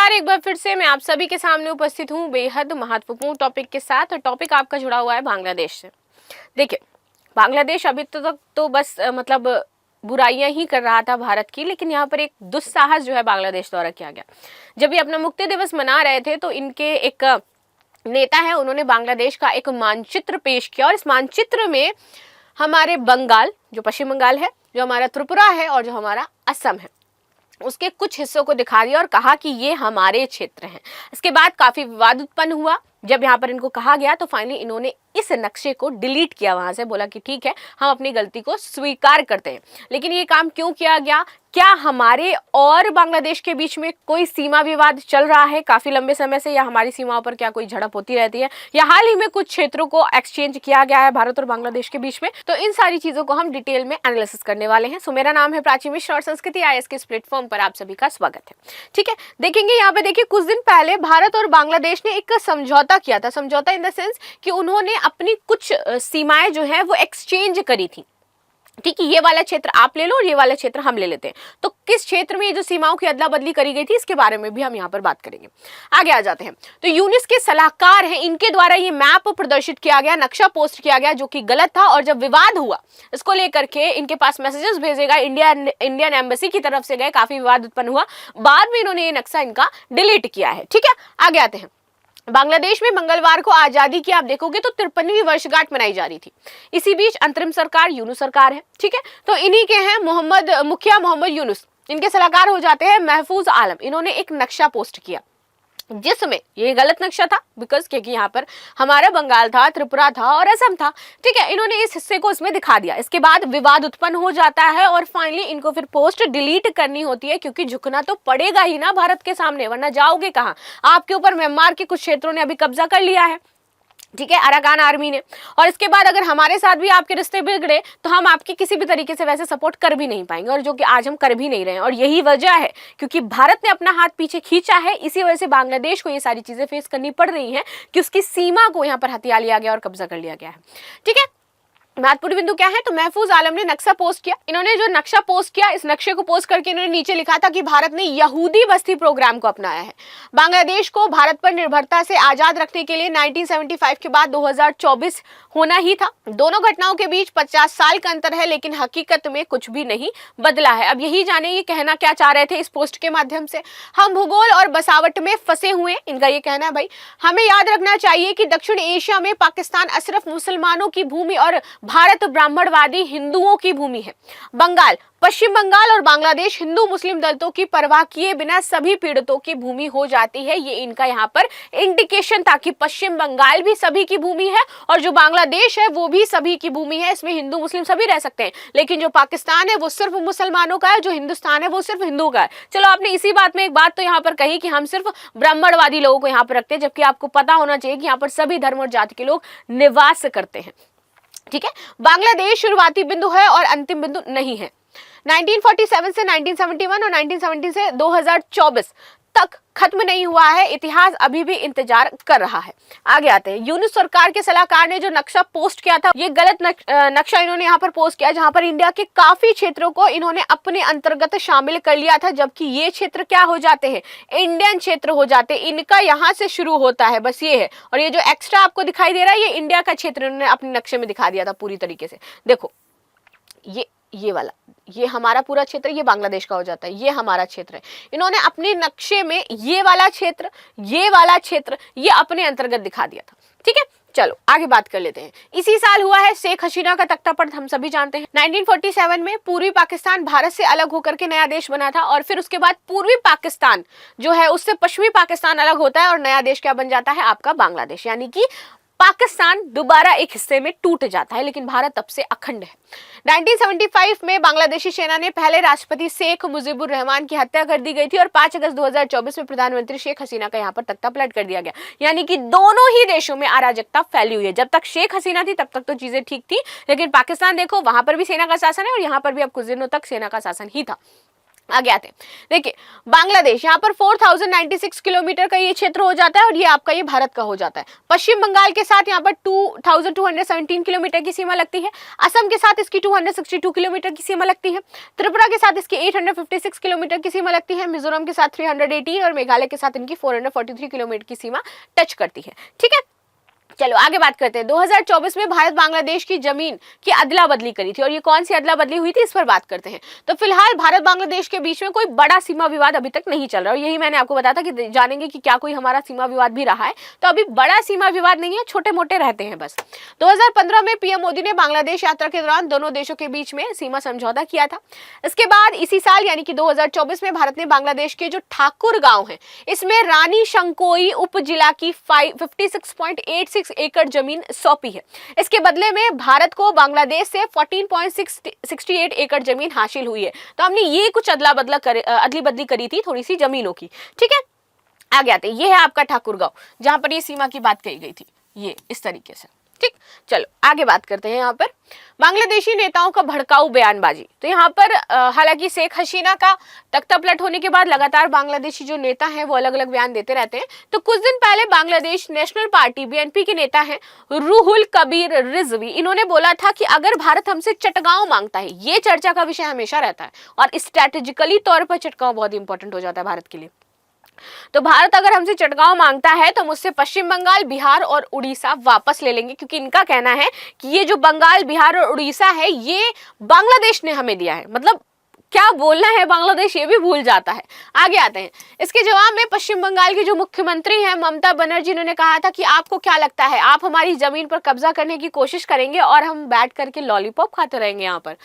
नमस्कार, एक बार फिर से मैं आप सभी के सामने उपस्थित हूँ बेहद महत्वपूर्ण टॉपिक के साथ। और टॉपिक आपका जुड़ा हुआ है बांग्लादेश से। देखिए, बांग्लादेश अभी तक तो बस बुराइयां ही कर रहा था भारत की, लेकिन यहाँ पर एक दुस्साहस जो है बांग्लादेश द्वारा किया गया। जब ये अपना मुक्ति दिवस मना रहे थे तो इनके एक नेता है, उन्होंने बांग्लादेश का एक मानचित्र पेश किया और इस मानचित्र में हमारे बंगाल, जो पश्चिम बंगाल है, जो हमारा त्रिपुरा है और जो हमारा असम है, उसके कुछ हिस्सों को दिखा दिया और कहा कि ये हमारे क्षेत्र हैं। इसके बाद काफी विवाद उत्पन्न हुआ। जब यहाँ पर इनको कहा गया तो फाइनली इन्होंने इस नक्शे को डिलीट किया वहां से, बोला कि ठीक है, हम अपनी गलती को स्वीकार करते हैं। लेकिन ये काम क्यों किया गया? क्या हमारे और बांग्लादेश के बीच में कोई सीमा विवाद चल रहा है काफी लंबे समय से, या हमारी सीमाओं पर क्या कोई झड़प होती रहती है, या हाल ही में कुछ क्षेत्रों को एक्सचेंज किया गया है भारत और बांग्लादेश के बीच में? तो इन सारी चीजों को हम डिटेल में एनालिसिस करने वाले हैं। सो मेरा नाम है प्राची मिश्रा और संस्कृति IAS के इस प्लेटफॉर्म पर आप सभी का स्वागत है। ठीक है, देखेंगे यहाँ पे, देखिए कुछ दिन पहले भारत और बांग्लादेश ने एक समझौता किया था। समझौता इन द सेंस कि उन्होंने अपनी कुछ सीमाएं जो है वो एक्सचेंज करी थी। ठीक है, ये वाला क्षेत्र आप ले लो और ये वाला क्षेत्र हम ले लेते हैं। तो किस क्षेत्र में ये जो सीमाओं की अदला बदली करी गई थी, इसके बारे में भी हम यहाँ पर बात करेंगे। आगे आ जाते हैं। तो यूनिस के सलाहकार हैं, इनके द्वारा ये मैप प्रदर्शित किया गया, नक्शा पोस्ट किया गया, जो कि गलत था। और जब विवाद हुआ इसको लेकर के इनके पास मैसेजेस भेजे गए, इंडियन एम्बेसी की तरफ से गए, काफी विवाद उत्पन्न हुआ। बाद में इन्होंने ये नक्शा इनका डिलीट किया है। ठीक है, आगे आते हैं। बांग्लादेश में मंगलवार को आजादी की आप देखोगे तो 53वीं वर्षगांठ मनाई जा रही थी। इसी बीच अंतरिम सरकार यूनुस सरकार है। ठीक है, तो इन्हीं के हैं मुखिया मोहम्मद यूनुस, इनके सलाहकार हो जाते हैं महफूज आलम। इन्होंने एक नक्शा पोस्ट किया जिसमें ये गलत नक्शा था, बिकॉज क्योंकि यहाँ पर हमारा बंगाल था, त्रिपुरा था और असम था। ठीक है, इन्होंने इस हिस्से को इसमें दिखा दिया। इसके बाद विवाद उत्पन्न हो जाता है और फाइनली इनको फिर पोस्ट डिलीट करनी होती है, क्योंकि झुकना तो पड़ेगा ही ना भारत के सामने, वरना जाओगे कहाँ? आपके ऊपर म्यांमार के कुछ क्षेत्रों ने अभी कब्जा कर लिया है। ठीक है, अराकान आर्मी ने। और इसके बाद अगर हमारे साथ भी आपके रिश्ते बिगड़े तो हम आपकी किसी भी तरीके से वैसे सपोर्ट कर भी नहीं पाएंगे, और जो कि आज हम कर भी नहीं रहे हैं। और यही वजह है क्योंकि भारत ने अपना हाथ पीछे खींचा है, इसी वजह से बांग्लादेश को ये सारी चीजें फेस करनी पड़ रही हैं कि उसकी सीमा को यहाँ पर हथिया लिया गया और कब्जा कर लिया गया है। ठीक है, महत्वपूर्ण बिंदु क्या है? तो महफूज आलम ने नक्शा पोस्ट किया। इन्होंने जो नक्शा पोस्ट किया, इस नक्शे को पोस्ट करके इन्होंने नीचे लिखा था कि भारत ने यहूदी बस्ती प्रोग्राम को अपनाया है। बांग्लादेश को भारत पर निर्भरता से आजाद रखने के लिए 1975 के बाद 2024 होना ही था। दोनों घटनाओं के बीच 50 साल का अंतर है, लेकिन हकीकत में कुछ भी नहीं बदला है। अब यही जाने ये कहना क्या चाह रहे थे इस पोस्ट के माध्यम से? हम भूगोल और बसावट में फंसे हुए, इनका ये कहना है। भाई, हमें याद रखना चाहिए कि दक्षिण एशिया में पाकिस्तान सिर्फ मुसलमानों की भूमि और भारत ब्राह्मणवादी हिंदुओं की भूमि है। बंगाल, पश्चिम बंगाल और बांग्लादेश हिंदू मुस्लिम दलितों की परवाह किए बिना सभी पीड़ितों की भूमि हो जाती है। ये इनका यहाँ पर इंडिकेशन था कि पश्चिम बंगाल भी सभी की भूमि है और जो बांग्लादेश है वो भी सभी की भूमि है। इसमें हिंदू मुस्लिम सभी रह सकते हैं, लेकिन जो पाकिस्तान है वो सिर्फ मुसलमानों का है, जो हिंदुस्तान है वो सिर्फ हिंदू का है। चलो, आपने इसी बात में एक बात तो यहाँ पर कही कि हम सिर्फ ब्राह्मणवादी लोगों को यहाँ पर रखते हैं, जबकि आपको पता होना चाहिए कि यहाँ पर सभी धर्म और जाति के लोग निवास करते हैं। ठीक है, बांग्लादेश शुरुआती बिंदु है और अंतिम बिंदु नहीं है। 1947 से 1971 और 1970 से 2024 तक खत्म नहीं हुआ है। इतिहास अभी भी इंतजार कर रहा है। आगे आते हैं। यूनुस सरकार के सलाहकार ने जो नक्शा पोस्ट किया था, ये गलत नक्शा इन्होंने यहाँ पर पोस्ट किया, जहां पर इंडिया के काफी क्षेत्रों को इन्होंने अपने अंतर्गत शामिल कर लिया था, जबकि ये क्षेत्र क्या हो जाते हैं? इंडियन क्षेत्र हो जाते हैं। इनका यहाँ से शुरू होता है, बस ये है। और ये जो एक्स्ट्रा आपको दिखाई दे रहा है, ये इंडिया का क्षेत्र इन्होंने अपने नक्शे में दिखा दिया था पूरी तरीके से। देखो, ये वाला, ये हमारा पूरा क्षेत्र, ये बांग्लादेश का हो जाता है, ये हमारा क्षेत्र है। इन्होंने अपने नक्शे में ये वाला क्षेत्र, ये अपने अंतर्गत दिखा दिया था। ठीक है, चलो आगे बात कर लेते हैं। इसी साल हुआ है शेख हसीना का तख्तापलट, हम सभी जानते हैं। 1947 में पूर्वी पाकिस्तान भारत से अलग होकर के नया देश बना था, और फिर उसके बाद पूर्वी पाकिस्तान जो है उससे पश्चिमी पाकिस्तान अलग होता है और नया देश क्या बन जाता है? आपका बांग्लादेश। यानी कि पाकिस्तान दोबारा एक हिस्से में टूट जाता है, लेकिन भारत तब से अखंड है। 1975 में बांग्लादेशी सेना ने पहले राष्ट्रपति शेख मुजीबुर रहमान की हत्या कर दी गई थी और 5 अगस्त 2024 में प्रधानमंत्री शेख हसीना का यहाँ पर तख्तापलट कर दिया गया। यानी कि दोनों ही देशों में अराजकता फैली हुई है। जब तक शेख हसीना थी तब तक तो चीजें ठीक थी, लेकिन पाकिस्तान देखो, वहां पर भी सेना का शासन है और यहाँ पर भी अब कुछ दिनों तक सेना का शासन ही था। आगे आते हैं। देखिए बांग्लादेश, यहाँ पर 4096 किलोमीटर का ये क्षेत्र हो जाता है और ये आपका ये भारत का हो जाता है। पश्चिम बंगाल के साथ यहाँ पर 2217 किलोमीटर की सीमा लगती है। असम के साथ इसकी 262 किलोमीटर की सीमा लगती है। त्रिपुरा के साथ इसकी 856 किलोमीटर की सीमा लगती है। मिजोरम के साथ 318 और मेघालय के साथ इनकी 443 किलोमीटर की सीमा टच करती है। ठीक है, चलो आगे बात करते हैं। 2024 में भारत बांग्लादेश की जमीन की अदला बदली करी थी और ये कौन सी अदला बदली हुई थी इस पर बात करते हैं। तो फिलहाल भारत बांग्लादेश के बीच में कोई बड़ा सीमा विवाद अभी तक नहीं चल रहा और यही मैंने आपको बताया था कि जानेंगे कि क्या कोई हमारा सीमा विवाद भी रहा है। तो अभी बड़ा सीमा विवाद नहीं है, छोटे मोटे रहते हैं बस। 2015 में पीएम मोदी ने बांग्लादेश यात्रा के दौरान दोनों देशों के बीच में सीमा समझौता किया था। इसके बाद इसी साल यानी कि 2024 में भारत ने बांग्लादेश के जो ठाकुर गांव है इसमें रानी शंकोई उप जिला की 56.86 एकड़ जमीन सौंपी है। इसके बदले में भारत को बांग्लादेश से 14.68 एकड़ जमीन हासिल हुई है। तो हमने ये कुछ अदली बदली करी थी थोड़ी सी जमीनों की। ठीक है, आगे आते हैं। ये है आपका ठाकुर गांव जहां पर ये सीमा की बात कही गई थी, ये इस तरीके से। ठीक, चलो आगे बात करते हैं। यहाँ पर बांग्लादेशी नेताओं का भड़काऊ बयानबाजी। तो यहाँ पर हालांकि शेख हसीना का तख्ता पलट होने के बाद लगातार बांग्लादेशी जो नेता हैं वो अलग अलग बयान देते रहते हैं। तो कुछ दिन पहले बांग्लादेश नेशनल पार्टी बीएनपी के नेता हैं रूहुल कबीर रिजवी, इन्होंने बोला था कि अगर भारत हमसे चटगांव मांगता है, ये चर्चा का विषय हमेशा रहता है और स्ट्रेटेजिकली तौर पर चटगांव बहुत इंपॉर्टेंट हो जाता है भारत के लिए। तो भारत अगर हमसे चटगांव मांगता है तो मुझसे पश्चिम बंगाल, बिहार और उड़ीसा वापस ले लेंगे, क्योंकि इनका कहना है कि ये जो बंगाल, बिहार और उड़ीसा है ये बांग्लादेश ने हमें दिया है। मतलब क्या बोलना है बांग्लादेश ये भी भूल जाता है। आगे आते हैं। इसके जवाब में पश्चिम बंगाल की जो मुख्यमंत्री हैं ममता बनर्जी ने कहा था कि आपको क्या लगता है आप हमारी जमीन पर कब्जा करने की कोशिश करेंगे और हम बैठ करके लॉलीपॉप खाते रहेंगे। यहाँ पर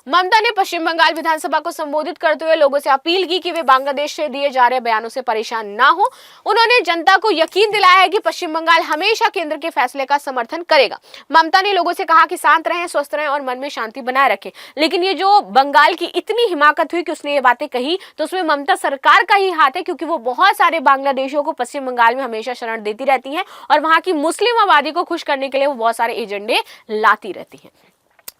ममता ने पश्चिम बंगाल विधानसभा को संबोधित करते हुए लोगों से अपील की कि वे बांग्लादेश से दिए जा रहे बयानों से परेशान ना हो। उन्होंने जनता को यकीन दिलाया है कि पश्चिम बंगाल हमेशा केंद्र के फैसले का समर्थन करेगा। ममता ने लोगों से कहा कि शांत रहें, स्वस्थ रहें और मन में शांति बनाए रखें। लेकिन ये जो बंगाल की इतनी हिमाकत हुई कि उसने ये बातें कही, तो उसमें ममता सरकार का ही हाथ है, क्योंकि वो बहुत सारे बांग्लादेशियों को पश्चिम बंगाल में हमेशा शरण देती रहती हैं और वहां की मुस्लिम आबादी को खुश करने के लिए वो बहुत सारे एजेंडे लाती रहती हैं।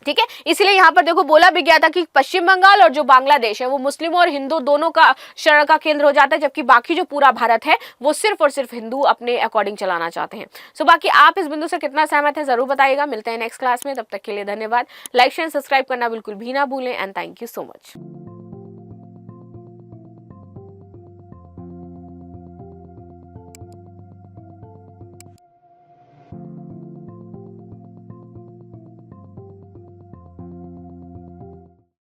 ठीक है, इसलिए यहाँ पर देखो बोला भी गया था कि पश्चिम बंगाल और जो बांग्लादेश है वो मुस्लिम और हिंदू दोनों का शरण का केंद्र हो जाता है, जबकि बाकी जो पूरा भारत है वो सिर्फ और सिर्फ हिंदू अपने अकॉर्डिंग चलाना चाहते हैं। सो बाकी आप इस बिंदु से कितना सहमत है जरूर बताइएगा। मिलते हैं नेक्स्ट क्लास में, तब तक के लिए धन्यवाद। लाइक शेयर सब्सक्राइब करना बिल्कुल भी ना भूलें and thank you so much.